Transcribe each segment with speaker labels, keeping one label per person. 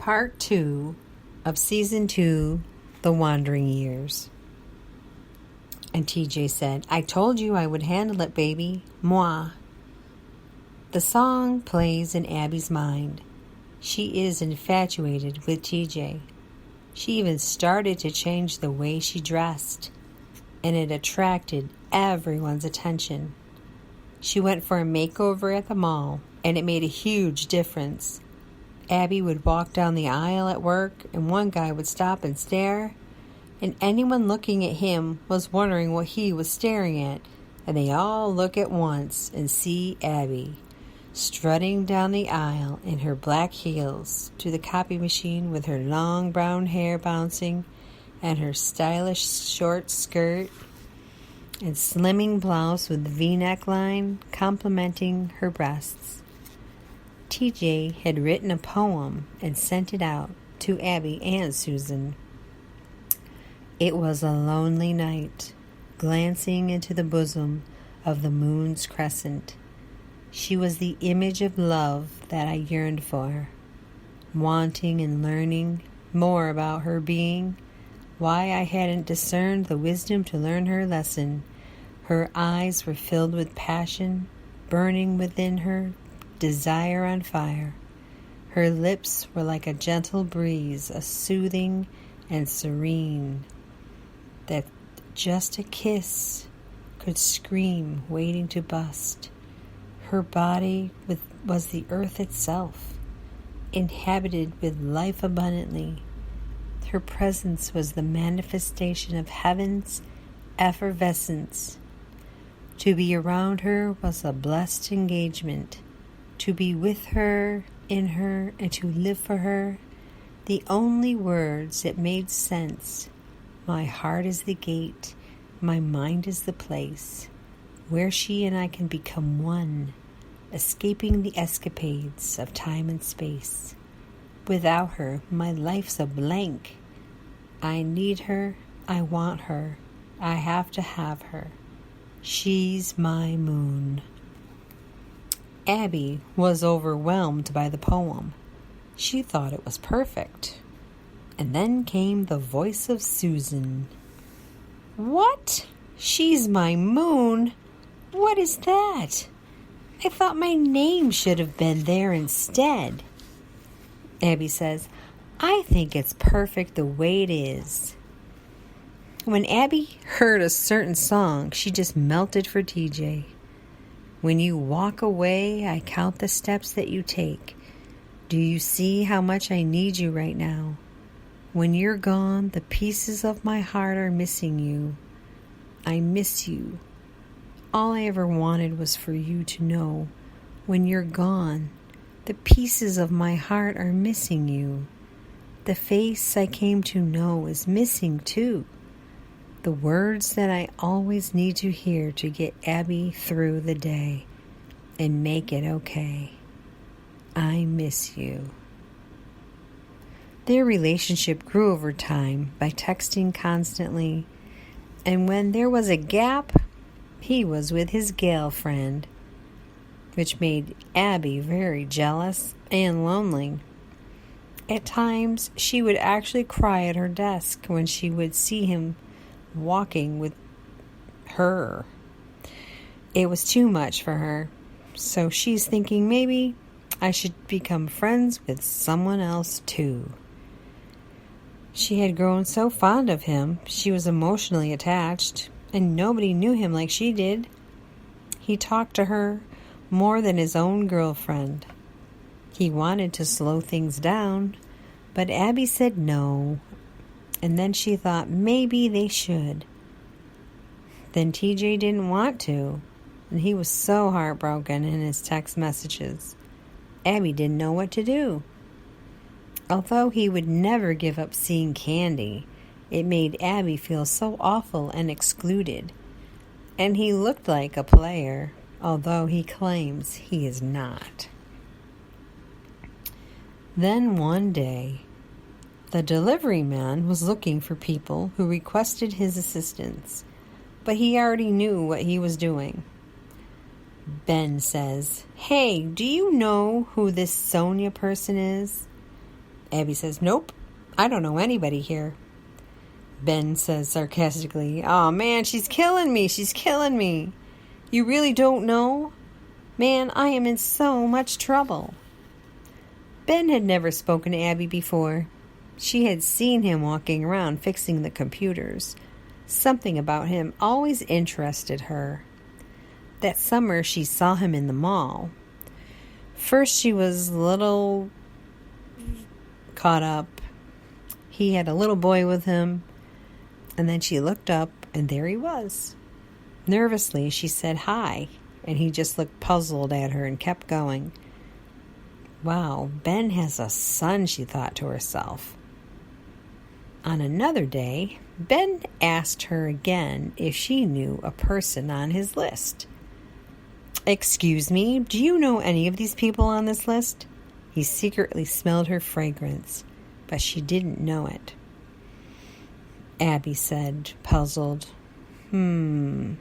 Speaker 1: Part 2 of Season 2, The Wandering Years. And TJ said, "I told you I would handle it, baby. Moi." The song plays in Abby's mind. She is infatuated with TJ. She even started to change the way she dressed, and it attracted everyone's attention. She went for a makeover at the mall, and it made a huge difference. Abby would walk down the aisle at work, and one guy would stop and stare, and anyone looking at him was wondering what he was staring at, and they all look at once and see Abby strutting down the aisle in her black heels to the copy machine with her long brown hair bouncing and her stylish short skirt and slimming blouse with V-neck line complementing her breasts. TJ had written a poem and sent it out to Abby and Susan. It was a lonely night, glancing into the bosom of the moon's crescent. She was the image of love that I yearned for, wanting and learning more about her being, why I hadn't discerned the wisdom to learn her lesson. Her eyes were filled with passion, burning within her, desire on fire. Her lips were like a gentle breeze, a soothing and serene, that just a kiss could scream, waiting to bust. Her body was the earth itself, inhabited with life abundantly. Her presence was the manifestation of heaven's effervescence. To be around her was a blessed engagement. To be with her, in her, and to live for her, the only words that made sense. My heart is the gate, my mind is the place, where she and I can become one, escaping the escapades of time and space. Without her, my life's a blank. I need her, I want her, I have to have her. She's my moon. Abby was overwhelmed by the poem. She thought it was perfect. And then came the voice of Susan. "What? She's my moon? What is that? I thought my name should have been there instead." Abby says, "I think it's perfect the way it is." When Abby heard a certain song, she just melted for TJ. When you walk away, I count the steps that you take. Do you see how much I need you right now? When you're gone, the pieces of my heart are missing you. I miss you. All I ever wanted was for you to know, when you're gone, the pieces of my heart are missing you. The face I came to know is missing too. The words that I always need to hear to get Abby through the day and make it okay. I miss you. Their relationship grew over time by texting constantly, and when there was a gap, he was with his girlfriend, which made Abby very jealous and lonely. At times, she would actually cry at her desk when she would see him walking with her. It was too much for her, so she's thinking maybe I should become friends with someone else too. She had grown so fond of him, she was emotionally attached, and nobody knew him like she did. He talked to her more than his own girlfriend. He wanted to slow things down, but Abby said no. And then she thought maybe they should. Then TJ didn't want to, and he was so heartbroken in his text messages. Abby didn't know what to do. Although he would never give up seeing Candy, it made Abby feel so awful and excluded. And he looked like a player, although he claims he is not. Then one day, the delivery man was looking for people who requested his assistance, but he already knew what he was doing. Ben says, "Hey, do you know who this Sonia person is?" Abby says, nope, I don't know anybody here. Ben says sarcastically, oh man, she's killing me. She's killing me. You really don't know? Man, I am in so much trouble. Ben had never spoken to Abby before. She had seen him walking around fixing the computers. Something about him always interested her. That summer, she saw him in the mall. First, she was a little caught up. He had a little boy with him. And then she looked up, and there he was. Nervously, she said hi, and he just looked puzzled at her and kept going. Wow, Ben has a son, she thought to herself. On another day, Ben asked her again if she knew a person on his list. Excuse me, do you know any of these people on this list? He secretly smelled her fragrance, but she didn't know it. Abby said, puzzled, By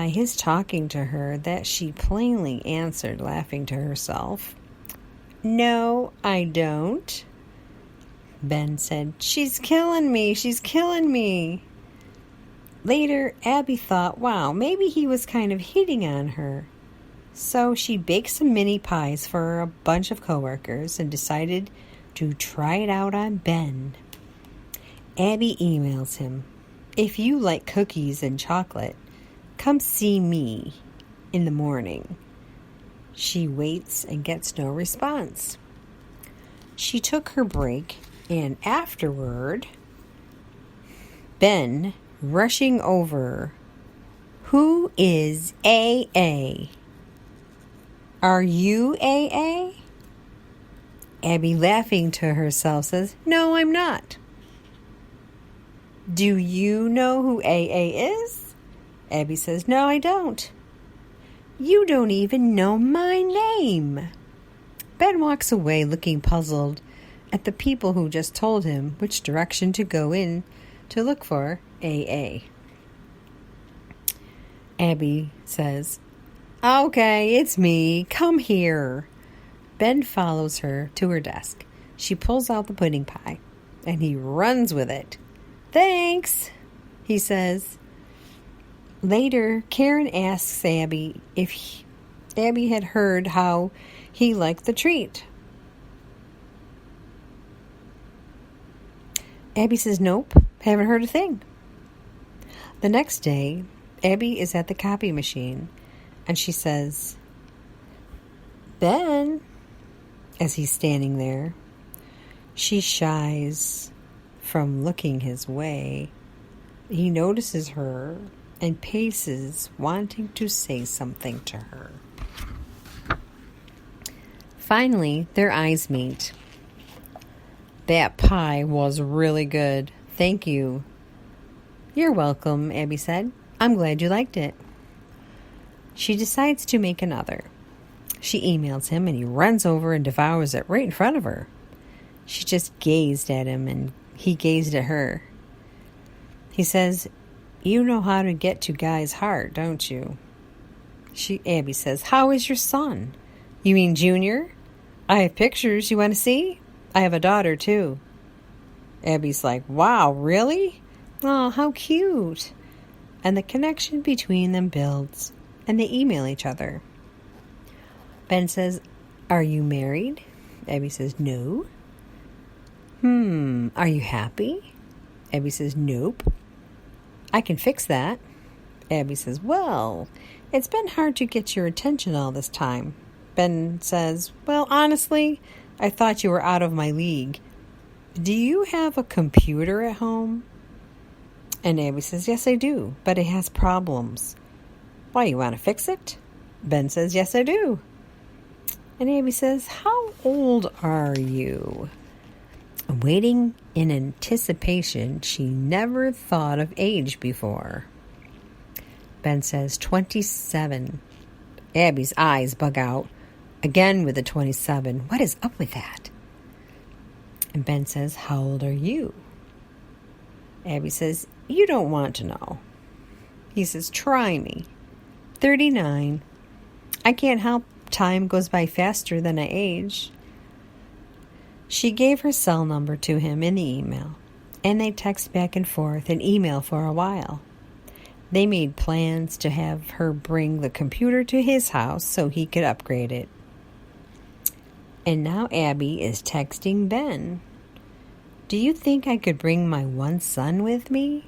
Speaker 1: his talking to her, that she plainly answered, laughing to herself. No, I don't. Ben said, she's killing me. She's killing me. Later, Abby thought, wow, maybe he was kind of hitting on her. So she baked some mini pies for a bunch of coworkers and decided to try it out on Ben. Abby emails him, if you like cookies and chocolate, come see me in the morning. She waits and gets no response. She took her break, and afterward, Ben rushing over, who is AA? Are you AA? Abby, laughing to herself, says, no, I'm not. Do you know who AA is? Abby says, no, I don't. You don't even know my name. Ben walks away looking puzzled at the people who just told him which direction to go in to look for AA. Abby says, okay, it's me. Come here. Ben follows her to her desk. She pulls out the pudding pie, and he runs with it. Thanks, he says. Later, Karen asks Abby if Abby had heard how he liked the treat. Abby says, nope, haven't heard a thing. The next day, Abby is at the copy machine, and she says, Ben, as he's standing there. She shies from looking his way. He notices her and paces, wanting to say something to her. Finally, their eyes meet. That pie was really good. Thank you. You're welcome, Abby said. I'm glad you liked it. She decides to make another. She emails him, and he runs over and devours it right in front of her. She just gazed at him, and he gazed at her. He says, you know how to get to Guy's heart, don't you? Abby says, how is your son? You mean Junior? I have pictures. You want to see? I have a daughter, too. Abby's like, wow, really? Oh, how cute. And the connection between them builds, and they email each other. Ben says, are you married? Abby says, no. Are you happy? Abby says, nope. I can fix that. Abby says, well, it's been hard to get your attention all this time. Ben says, well, honestly, I thought you were out of my league. Do you have a computer at home? And Abby says, yes, I do, but it has problems. Why, you want to fix it? Ben says, yes, I do. And Abby says, how old are you? Waiting in anticipation, she never thought of age before. Ben says, 27. Abby's eyes bug out, again with the 27. What is up with that? And Ben says, how old are you? Abby says, you don't want to know. He says, try me. 39. I can't help time goes by faster than I age. She gave her cell number to him in the email, and they text back and forth and email for a while. They made plans to have her bring the computer to his house so he could upgrade it. And now Abby is texting Ben. Do you think I could bring my one son with me?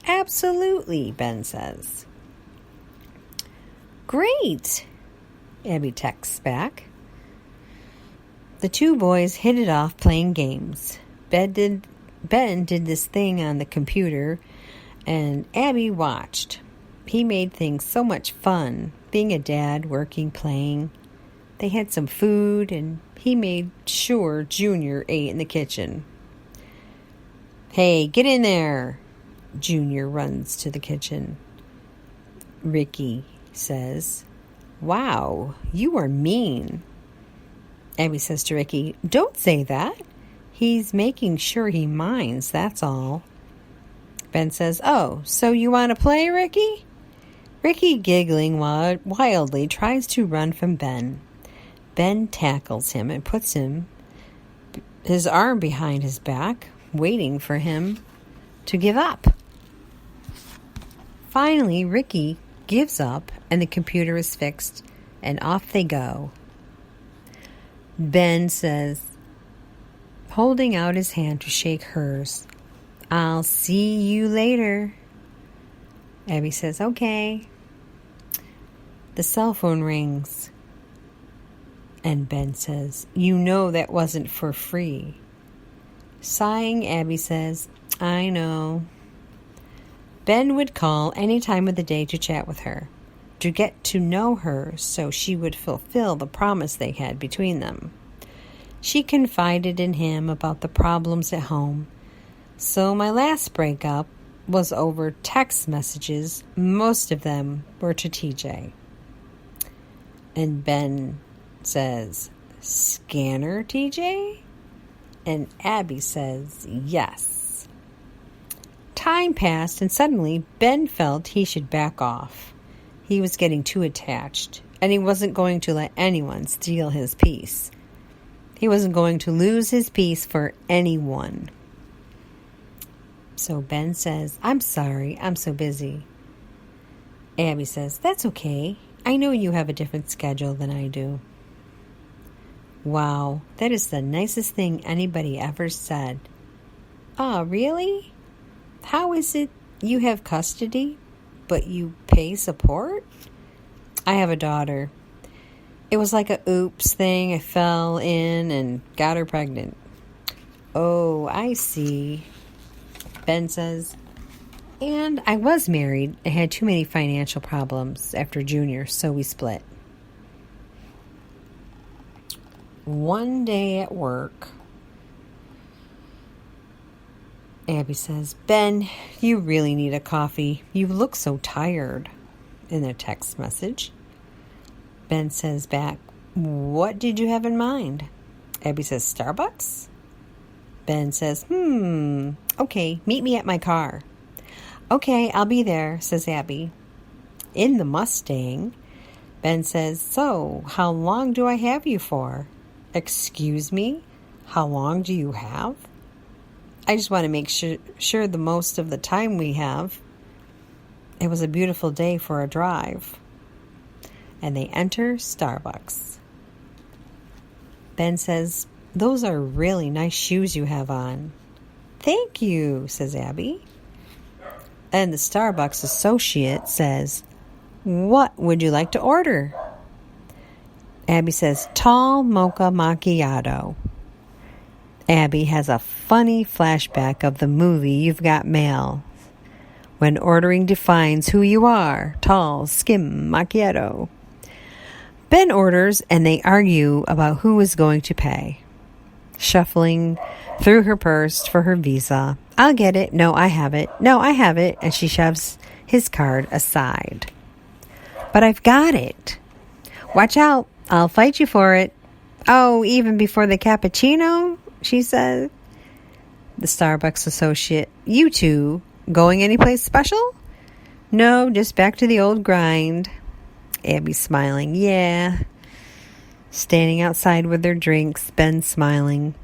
Speaker 1: Absolutely, Ben says. Great, Abby texts back. The two boys hit it off playing games. Ben did this thing on the computer, and Abby watched. He made things so much fun, being a dad, working, playing. They had some food, and he made sure Junior ate in the kitchen. Hey, get in there! Junior runs to the kitchen. Ricky says, Wow, you are mean. Abby says to Ricky, Don't say that. He's making sure he minds, that's all. Ben says, Oh, so you want to play, Ricky? Ricky, giggling wildly, tries to run from Ben. Ben tackles him and puts his arm behind his back, waiting for him to give up. Finally, Ricky gives up and the computer is fixed, and off they go. Ben says, holding out his hand to shake hers, I'll see you later. Abby says, okay. The cell phone rings. And Ben says, you know that wasn't for free. Sighing, Abby says, I know. Ben would call any time of the day to chat with her, to get to know her so she would fulfill the promise they had between them. She confided in him about the problems at home. So my last breakup was over text messages. Most of them were to TJ. And Ben says, Scanner, TJ? And Abby says, yes. Time passed, and suddenly Ben felt he should back off. He was getting too attached, and he wasn't going to let anyone steal his peace. He wasn't going to lose his peace for anyone. So Ben says, I'm sorry, I'm so busy. Abby says, that's okay. I know you have a different schedule than I do. Wow, that is the nicest thing anybody ever said. Ah, really? How is it you have custody, but you pay support? I have a daughter. It was like a oops thing. I fell in and got her pregnant. Oh, I see. Ben says, and I was married and had too many financial problems after Junior, so we split. One day at work, Abby says, Ben, you really need a coffee. You look so tired, in a text message. Ben says back, what did you have in mind? Abby says, Starbucks? Ben says, okay, meet me at my car. Okay, I'll be there, says Abby. In the Mustang, Ben says, so, how long do I have you for? Excuse me? How long do you have? I just want to make sure the most of the time we have. It was a beautiful day for a drive. And they enter Starbucks. Ben says, those are really nice shoes you have on. Thank you, says Abby. And the Starbucks associate says, what would you like to order? Abby says, tall mocha macchiato. Abby has a funny flashback of the movie You've Got Mail, when ordering defines who you are, tall, skim, macchiato. Ben orders and they argue about who is going to pay. Shuffling through her purse for her Visa. I'll get it. No, I have it. No, I have it. And she shoves his card aside. But I've got it. Watch out. I'll fight you for it. Oh, even before the cappuccino, she said. The Starbucks associate, you two, going anyplace special? No, just back to the old grind. Abby smiling, yeah. Standing outside with their drinks, Ben smiling.